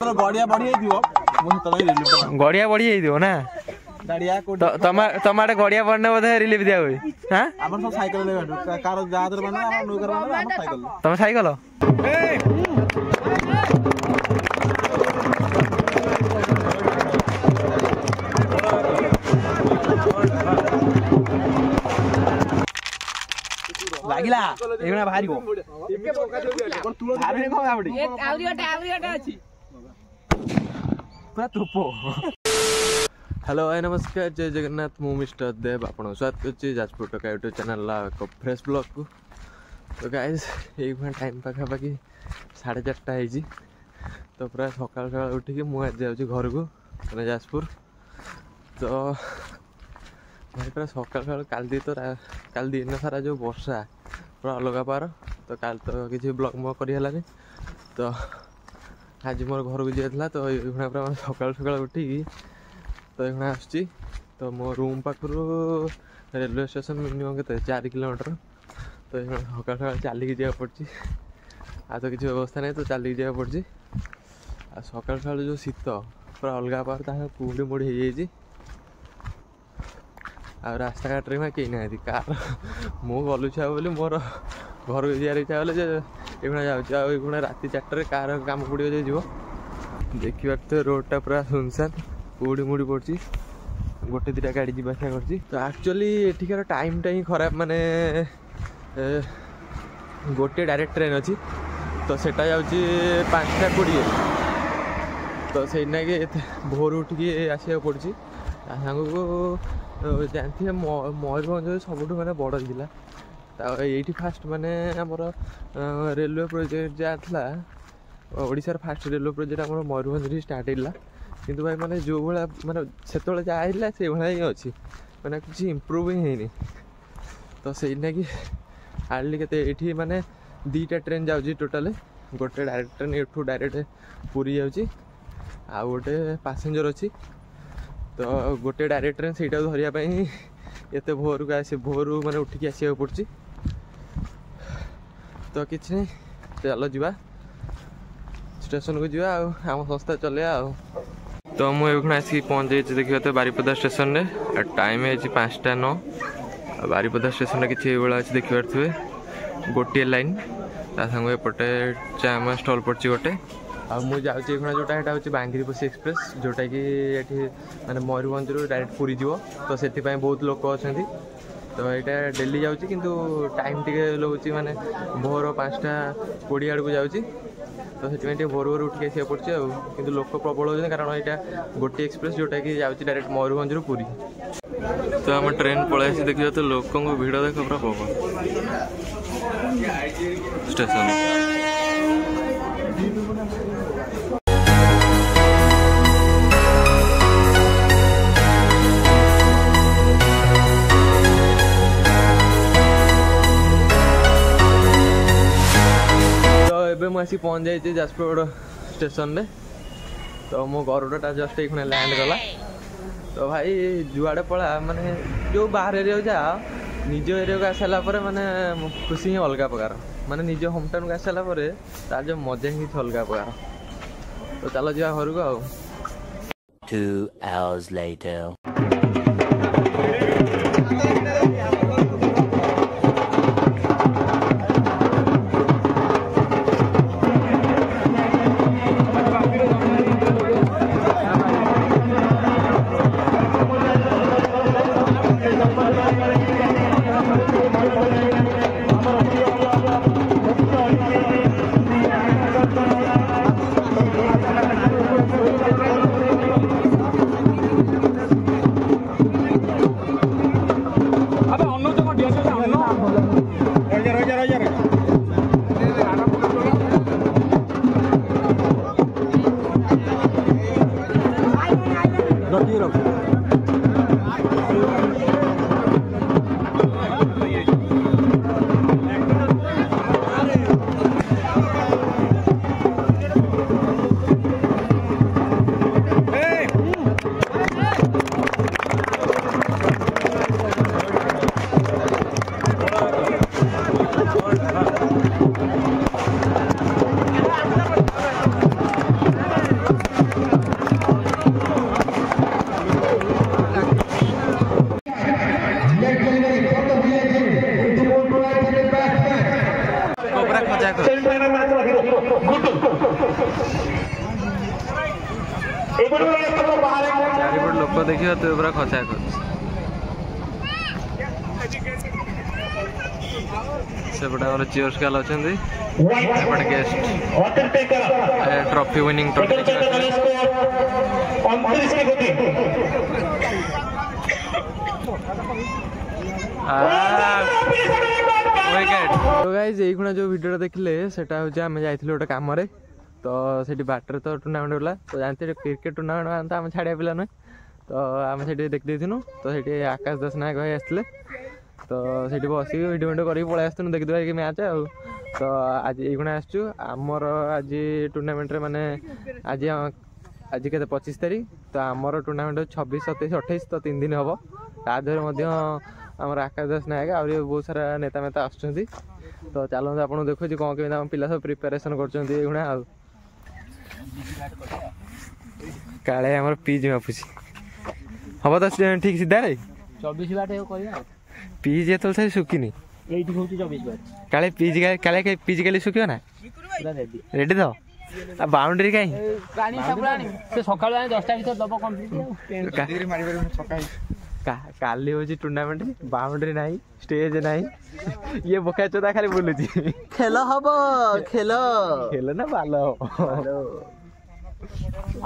गड़िया बढ़ी गड़िया बढ़ी ना तम गड़िया बढ़ने बोधे रिलीफ दिया हुए तुम साइकल लागिला एगुना भारी को हेलो हाय नमस्कार जय जगन्नाथ मु मिस्टर देव आपन स्वागत करछि जाजपुर टका यूट्यूब चैनल को फ्रेश ब्लॉग को। तो गाइस एक टाइम पाखापाखि 4:30 तो पूरा सकाल सकाल उठिक मुझे जाऊँगी घर को मैंने जाजपुर। तो पूरा सकाल सकाल काल दिन सारा जो वर्षा पूरा अलग पार तो काल तो किसी ब्लॉग मो कर तो आज मोर घर को जाइए तो ये पूरा सकाल सकाल उठिक तो ये आसुची तो मो रूम पाखर रेलवे स्टेशन मिनिमम के 4 किलोमीटर तो ये सकाल सकाल चलिक जावा पड़ी आ तो किसी व्यवस्था नहीं तो चलिक जावा पड़ी आ सकाल सकाल जो शीत पूरा अलग पार कुहुड़ी मुड़ी हो आ रास्ता घाट में कहीं ना कार मु गलु छुआ बोली मोर घर को jaar इच्छा बोले जाऊँ राति 4टार कार काम पड़ो जो देखिए तो रोडटा पूरा सुनसान कुहुड़ी मुड़ी पड़ी गोटे 2टा गाड़ी जावासा कर। तो एक्चुअली एठिकार टाइमटा ही खराब माने गोटे डायरेक्ट ट्रेन अच्छी तो सेटा जाऊँगी 5:20 तो सहीना कि भोर उठिक आसा पड़ी सांग को जानते मयूरभंज सब मैंने बड़ जिला ये फास्ट माने आमर रेलवे प्रोजेक्ट जहाँ था ओडिशार फास्ट रेलवे प्रोजेक्ट आम मयूरभंज स्टार्ट है किंतु भाई माने जो भाया माने से जहाँ से भाया ही अच्छी मैंने किसी इम्प्रूव ही है तो सहीना कि हार्डली के माने 2टा ट्रेन जाऊँगी टोटाल गोटे डायरेक्ट ट्रेन एठू डायरेक्ट पुरी जाऊँगी आ गोटे पैसेंजर अच्छी तो गोटे डायरेक्ट ट्रेन से धरियापाई एत भोर को आस भोर मैंने उठिक आसा पड़ी तो किसी नहीं चलो जा स्टेशन को जा आम संस्था चलिए तो मुझे आसिक पहुँच जाइए देखिए तो बारिपदा स्टेशन रे टाइम है 5:09 बारिपदा स्टेशन किसी अच्छे देखिए थे गोटे लाइन सांग एपटे चामा स्टल पड़ी गोटे आ मुझे जोटा यहाँ हूँ बांगिरीपोशी एक्सप्रेस जोटा कि ये माने मयूरभंज डायरेक्ट पुरी जीव तो से बहुत लोक अच्छा तो यहाँ डेली जाऊँगी किंतु टाइम टे लगे माने भोर 5:20 आड़ को जाऊँगी तो से भोर भोर उठिक आसा पड़े कि लोक प्रबल होती कारण यहाँ गोटे एक्सप्रेस जोटा कि जाऊँगी डायरेक्ट मयूरभंज पुरी। तो आम ट्रेन पलि देखिए तो लोक भिड़ देख पूरा प्रबल स्टेशन मुझे पहुँच जाइए जाजपुर स्टेशन रे तो मो गरुड़ा जस्ट ये लैंड कला तो भाई जुआड़े पड़ा माने जो बाहर एरिया जा निज एरिया को आसाला माने खुशी ही अलग प्रकार माने निज होम टाउन को आसाला तार जो मजा ही अलग प्रकार तो चलो जा घर को आ 2 hours later चारिपट लोक देखिए तो पूरा खचा खच सेपटे आम चियर्स गाल अच्छा गेस्ट ट्रॉफी विनिंग तो गाइस ये जो वीडियो देखले सेटा हूँ आम जाइए गोटे कम तो सेठी बाटर तो टूर्नामेंट होला तो जानते क्रिकेट टूर्नामेंट आम छाड़िया पिला नुहे तो आम से देखदेनु तो ये आकाश दास नायक भाई आसते तो सीठी बसिक भिडियो भिडियो करके पलि आसतु देखिदेवा कि मैच आ तो आज ये आसचु आमर आज टूर्नामेंट माने आज आज के 25 तारीख तो आमर टूर्नामेंट 26 27 28 तो 3 दिन हम तादेह आमर आकाश दास नायक आ बहुत सारा नेता मेता आसुँच तो चलते आपको देखो कौन केमी पिला सब प्रिपेरेसन कर काले आमर पिज मापुची हम तो ठीक सीधा रे 24 बाट पिज ये तो सुखिनी काले पिज काले पिज काली सुखियो ना रेडी तो बाउंड्री कहीं सकाल 10टा भीतर दब कंप्लीट काली हो टूर्नामेंट बाउंड्री नहीं स्टेज नहीं ये बोका चोदा खाली बोलुची खेल हम खेल खेल ना बाल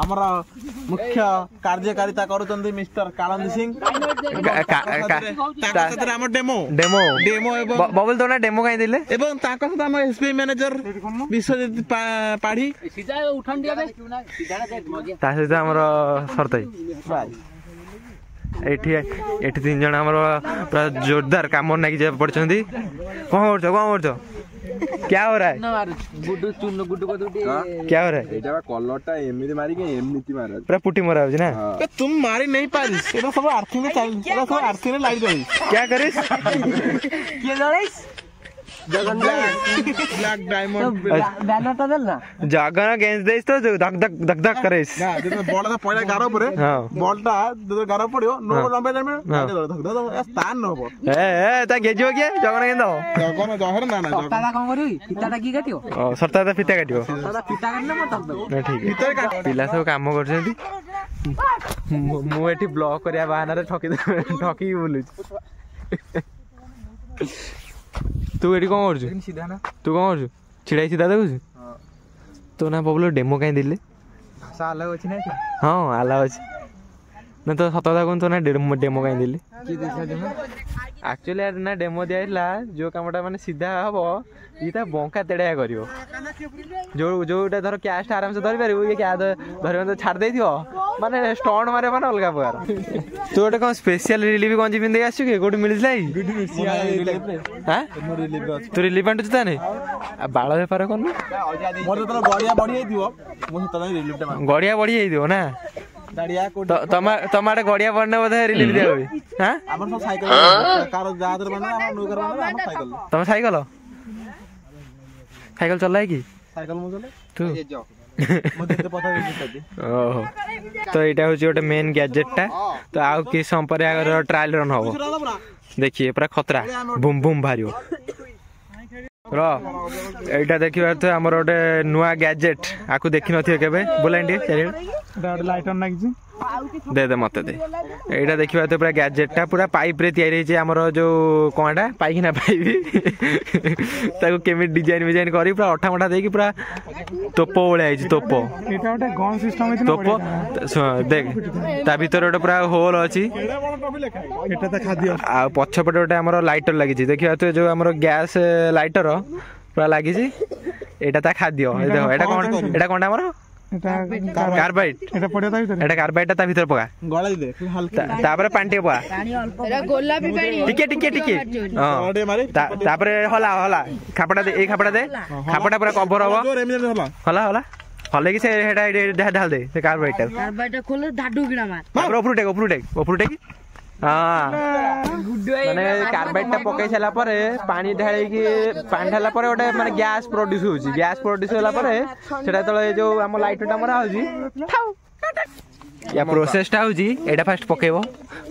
आमर मुख्य कार्यकारिता करुचंदी mister Kalandi Singh demo demo demo बबल तो ना डेमो कहीं दिले एवं ताको सदा हम एसबीआई मैनेजर विश्वजित पाढ़ी सीधा उठन दिया ता सहित हमर सरताई एठी 3 जण हमर पूरा जोरदार काम नागी पड़छंदी कौन कर क्या हो रहा है गुड्डू चुन गुड्डू को दुटी क्या हो रहा है एटा कलरटा एमिति मारी के एमिति मारा पूरा पुटी मरा हो ना तुम मारी नहीं पारिस एटा सब आर्थिंग में चल एटा सब आर्थिंग में लाग जाई क्या करिस के जड़ैस ब्लैक डायमंड बैनर तो देल ना जगन गेंस देस तो धक धक धक धक करेस ना जब बॉल ता पड़ा गारो परे बॉलटा जब गारो पड़ियो नो लंबे टाइम में धक धक स्थान न हो ए ता गेजो के जगन गेंद जगन जहर ना ना दादा कोन करियो फिताटा की काटियो सरता ता फिता काटियो दादा फिता काटना मत दब ना ठीक भीतर काट पिला सब काम करछंती मु एठी ब्लॉक करिया बहाना रे ठकी बोलु तू एठी कौन कर सीधा ना तू कौन कर छिड़ाई सीधा देखु तो ना बबलो डेमो कहीं दिले भाषा अलग अछि ना हाँ आला अच्छे ना तो सत कथा कहूँ तो ना डेमो कहीं दिले एक्चुअली ना डेमो दिया जो कामटा माने सीधा हम ये बंका तेड़िया कर जोटा धर कैश आराम से धरी पार ये क्या धर तो छाड़ दे माने स्टोन मारे माने अलग प्रकार तू गोटे कौन स्पेशल रिलीफ गंजी पिंधे आसु कि कौट मिलता तू रिलीफ आंटुच ताने बाल बेपार कर गड़िया बढ़ी जाइए ना तम आड़े गड़िया पड़ने बोधे रिलीफ दिया हुई तुम साइकिल साइकिल चल कि तू ओहो तो यहाँ हूँ गोटे मेन गैजेटा तो आउ कि समय ट्रायल रन हम देखिए पूरा खतरा बुम बुम बाहर रहा देखिए तो आमर गोटे नुआ गैजेट आपको देखी न केवे बोलाइन चार लाइटर लगी दे दे मत दे यहाँ देखिए तो पूरा गैजेटा पूरा पाइप रे तैयारी आमर जो कौनटा पाइखना पाइप केमी डिजाइन विजाइन कर पूरा अठा मठा देकी पूरा तोप भाई तोप तोप देख ता भीतर गोटे पूरा होल अच्छी आ पछपटे गोटे आमर लाइटर लगी देखिए तो जो आमर गैस लाइटर पूरा लगी यहाँ खाद्य देखो यहाँ कौन आमर कार्बाइट एटा कार्बाइट ता भीतर पका गळाई दे तापर पानी पका एरा गोलापी पानी टिके हां तापर हला हला खापड़ा दे ए खापड़ा दे खापड़ा पूरा कवर हबो हला हला हले कि से हेडा ढाल दे से कार्बाइट खोल धाडू किना मार ऊपर टेक हाँ माने कार्बाइड पकई सारा पानी ढाई पानी ढाला गोटे माने गैस प्रोड्यूस होची गैस प्रोड्यूस होला सेटा तले जो आम लाइटरटा मरा होची या प्रोसेसटा होची एटा फास्ट पकेबो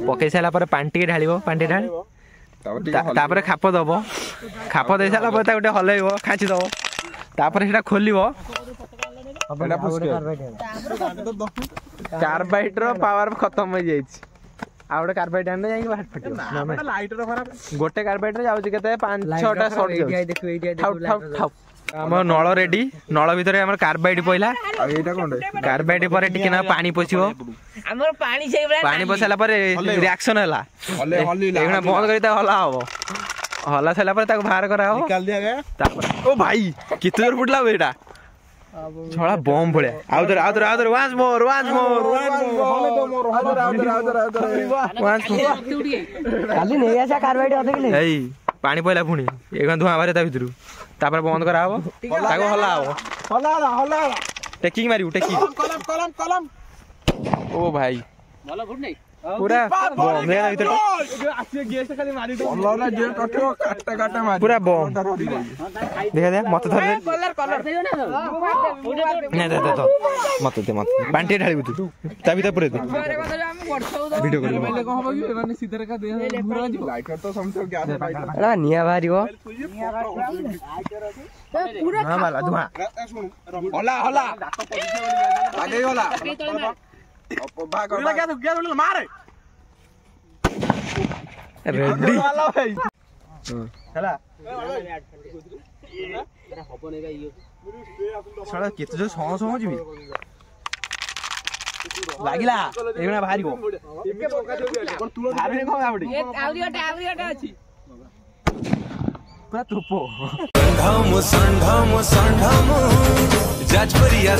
पकई सारा पानी टिके ढालिबो पानी ढाली तापर खाप दबो खाप दे सारा गोटे हलैबो खाची दबो तापर सेटा खोलिबो कार्बाइड रो पावर खत्म हो जाई आ गोटे कार्बाइड आने जाई बाहर फटियो लाइटर खराब गोटे कार्बाइड रे जाउची केते 5-6टा शॉट जाउ हमर नळ रेडी नळ भीतर हमर कार्बाइड पइला एटा कोन कार्बाइड पर टिके ना पानी पसिबो हमर पानी छै पानी पसला पर रिएक्शन होला एगना बंद करी ता हला हबो हला सला पर ताको बाहर करा हो निकाल दिया गया तापर ओ भाई किते जोर फुटला बेटा छोड़ा बम भले आउदर वांस मोर खाली नहीं आसा कार्बाइड अधे के एई पानी पइला पुणी एगन धुआ बारे ता भितरु तापर बंद करा हो ताको हला हो हला टेकिंग मारिउ टेकिंग कलम ओ भाई भलो फुट नहीं पूरा बम देना भीतर पूरा बम देखा दे मत धर दे दे मत दे पांटी ढाली तू ता भीतर पूरे दे वीडियो कर ले निया भारीबो पूरा हां वाला धुआं हला आगे वाला भाग क्या मारे रेडी हला साला केते जो सौ जिबी लागिला एगना भारीबो भारी को गाबडी आवरी ओटा अछि पूरा तुपो संढम जाजपुरिया